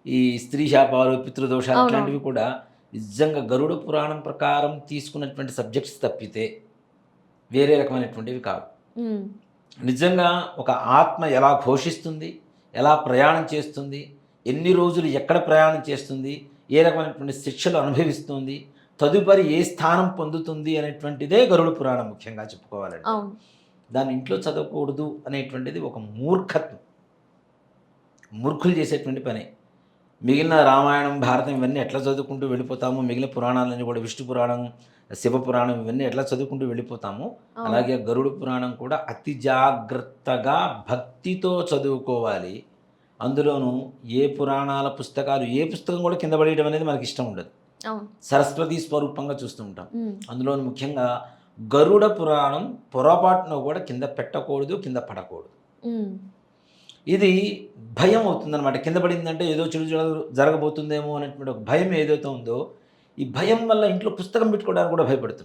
ఈ స్త్రీ శాపాలు, పితృదోషాలు అవునవును. ఇట్లాంటివి కూడా నిజంగా గరుడ పురాణం ప్రకారం తీసుకున్నటువంటి సబ్జెక్ట్స్ తప్పితే వేరే రకమైనటువంటివి కావు. హ్మ్. నిజంగా ఒక ఆత్మ ఎలా ఘోషిస్తుంది? ఎలా ప్రయాణం చేస్తుంది? ఎన్ని రోజులు ఎక్కడ ప్రయాణం చేస్తుంది? ఏ రకమైనటువంటి శిక్షలు అనుభవిస్తుంది? తదుపరి ఏ స్థానం పొందుతుంది అనేటువంటిదే గరుడ పురాణం ముఖ్యంగా చెప్పుకోవాలంటే. అవును. దాన్ని ఇంట్లో చదవకూడదు అనేటువంటిది ఒక మూర్ఖత్వం. మూర్ఖులు చేసేటువంటి పని. మిగిలిన రామాయణం, భారతం ఇవన్నీ ఎట్లా చదువుకుంటూ వెళ్ళిపోతామో, మిగిలిన పురాణాలన్నీ కూడా విష్ణు పురాణం, శివ పురాణం ఇవన్నీ ఎట్లా చదువుకుంటూ వెళ్ళిపోతామో, అవును. అలాగే గరుడ పురాణం కూడా అతి జాగ్రత్తగా భక్తితో చదువుకోవాలి. అందులోనూ ఏ పురాణాల పుస్తకాలు ఏ పుస్తకం కూడా కింద పడేయడం అనేది మనకి ఇష్టం ఉండదు. అవును. సరస్వతి స్వరూపంగా చూస్తూ ఉంటాం. హ్మ్. అందులోను ముఖ్యంగా గరుడ పురాణం పొరపాటున కూడా కింద పెట్టకూడదు, కింద పడకూడదు. హ్మ్. ఇది భయం అవుతుందనమాట. కింద పడిందంటే ఏదో చెడు జరగబోతుందేమో అనేటువంటి ఒక భయం ఏదైతే ఉందో, ఈ భయం వల్ల ఇంట్లో పుస్తకం పెట్టుకోవడానికి కూడా భయపడుతున్నాం.